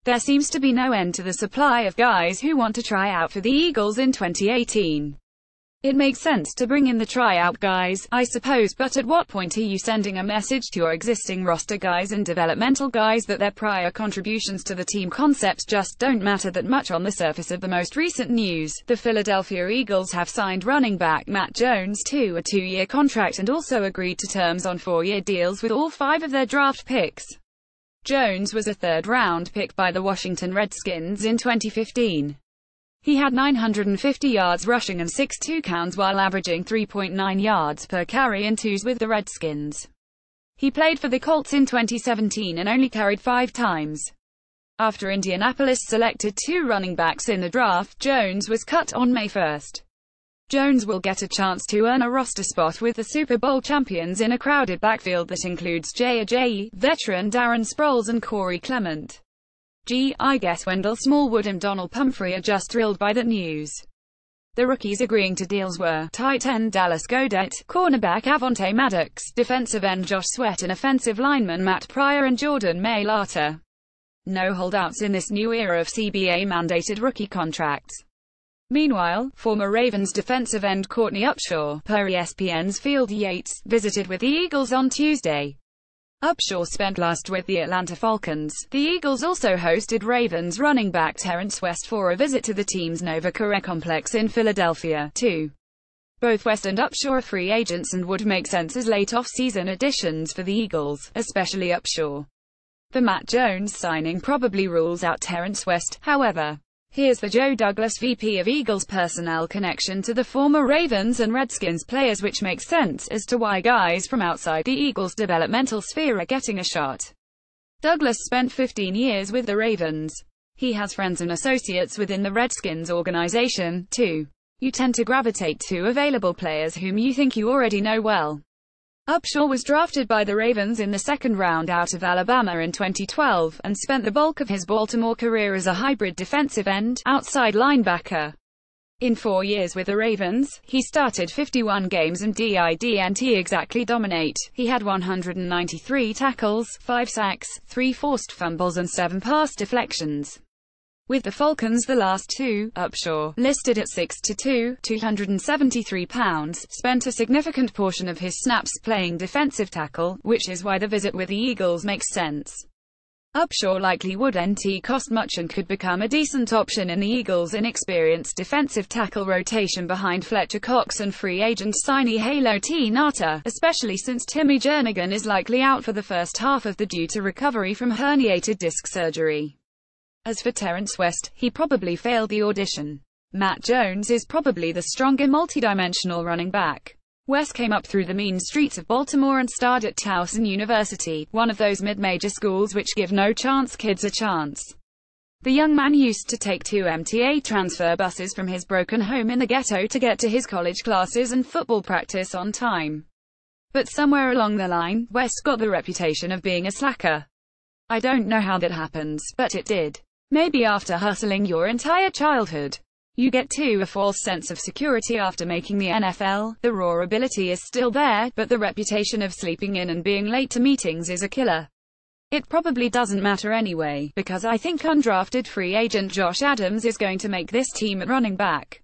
There seems to be no end to the supply of guys who want to try out for the Eagles in 2018. It makes sense to bring in the tryout guys, I suppose, but at what point are you sending a message to your existing roster guys and developmental guys that their prior contributions to the team concepts just don't matter that much? On the surface of the most recent news, the Philadelphia Eagles have signed running back Matt Jones to a 2-year contract and also agreed to terms on 4-year deals with all 5 of their draft picks. Jones was a third-round pick by the Washington Redskins in 2015. He had 950 yards rushing and 6 touchdowns while averaging 3.9 yards per carry in twos with the Redskins. He played for the Colts in 2017 and only carried 5 times. After Indianapolis selected 2 running backs in the draft, Jones was cut on May 1. Jones will get a chance to earn a roster spot with the Super Bowl champions in a crowded backfield that includes J.A.J., veteran Darren Sproles and Corey Clement. I guess Wendell Smallwood and Donald Pumphrey are just thrilled by that news. The rookies agreeing to deals were tight end Dallas Goedert, cornerback Avonte Maddox, defensive end Josh Sweat and offensive lineman Matt Pryor and Jordan Mailata. No holdouts in this new era of CBA-mandated rookie contracts. Meanwhile, former Ravens defensive end Courtney Upshaw, per ESPN's Field Yates, visited with the Eagles on Tuesday. Upshaw spent last with the Atlanta Falcons. The Eagles also hosted Ravens running back Terrence West for a visit to the team's NovaCare complex in Philadelphia, too. Both West and Upshaw are free agents and would make sense as late off-season additions for the Eagles, especially Upshaw. The Matt Jones signing probably rules out Terrence West, however. Here's the Joe Douglas, VP of Eagles personnel, connection to the former Ravens and Redskins players, which makes sense as to why guys from outside the Eagles' developmental sphere are getting a shot. Douglas spent 15 years with the Ravens. He has friends and associates within the Redskins organization, too. You tend to gravitate to available players whom you think you already know well. Upshaw was drafted by the Ravens in the 2nd round out of Alabama in 2012, and spent the bulk of his Baltimore career as a hybrid defensive end, outside linebacker. In 4 years with the Ravens, he started 51 games and didn't exactly dominate. He had 193 tackles, 5 sacks, 3 forced fumbles and 7 pass deflections. With the Falcons the last 2, Upshaw, listed at 6'2", 273 pounds, spent a significant portion of his snaps playing defensive tackle, which is why the visit with the Eagles makes sense. Upshaw likely wouldn't cost much and could become a decent option in the Eagles' inexperienced defensive tackle rotation behind Fletcher Cox and free agent signee Haloti Ngata, especially since Timmy Jernigan is likely out for the first half of the due to recovery from herniated disc surgery. As for Terrence West, he probably failed the audition. Matt Jones is probably the stronger multidimensional running back. West came up through the mean streets of Baltimore and starred at Towson University, one of those mid-major schools which give no chance kids a chance. The young man used to take 2 MTA transfer buses from his broken home in the ghetto to get to his college classes and football practice on time. But somewhere along the line, West got the reputation of being a slacker. I don't know how that happens, but it did. Maybe after hustling your entire childhood, you get to a false sense of security after making the NFL. The raw ability is still there, but the reputation of sleeping in and being late to meetings is a killer. It probably doesn't matter anyway, because I think undrafted free agent Josh Adams is going to make this team at running back.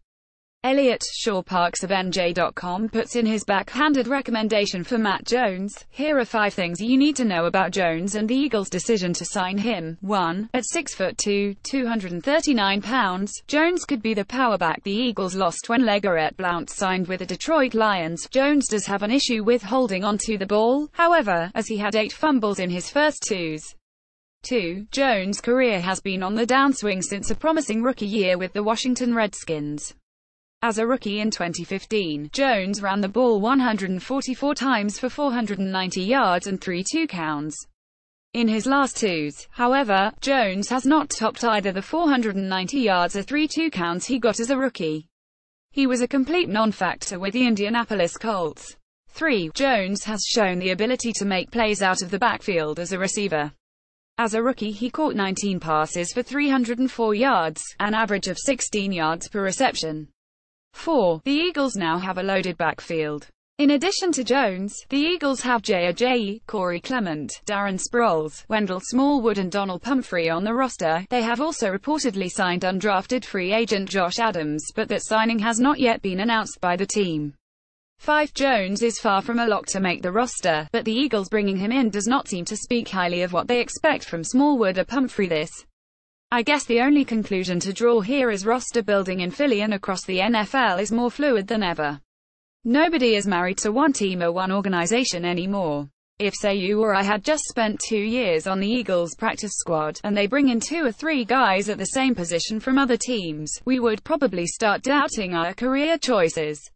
Elliot Shawparks of NJ.com puts in his backhanded recommendation for Matt Jones. Here are 5 things you need to know about Jones and the Eagles' decision to sign him. 1. At 6'2", 239 pounds, Jones could be the power back the Eagles lost when LeGarrette Blount signed with the Detroit Lions. Jones does have an issue with holding onto the ball, however, as he had 8 fumbles in his first 2s. 2. Jones' career has been on the downswing since a promising rookie year with the Washington Redskins. As a rookie in 2015, Jones ran the ball 144 times for 490 yards and 3 touchdowns. In his last 2s, however, Jones has not topped either the 490 yards or 3 touchdowns he got as a rookie. He was a complete non-factor with the Indianapolis Colts. 3. Jones has shown the ability to make plays out of the backfield as a receiver. As a rookie he caught 19 passes for 304 yards, an average of 16 yards per reception. 4. The Eagles now have a loaded backfield. In addition to Jones, the Eagles have Jay Ajayi, Corey Clement, Darren Sproles, Wendell Smallwood and Donald Pumphrey on the roster. They have also reportedly signed undrafted free agent Josh Adams, but that signing has not yet been announced by the team. 5. Jones is far from a lock to make the roster, but the Eagles bringing him in does not seem to speak highly of what they expect from Smallwood or Pumphrey. I guess the only conclusion to draw here is roster building in Philly and across the NFL is more fluid than ever. Nobody is married to one team or one organization anymore. If say you or I had just spent 2 years on the Eagles practice squad, and they bring in 2 or 3 guys at the same position from other teams, we would probably start doubting our career choices.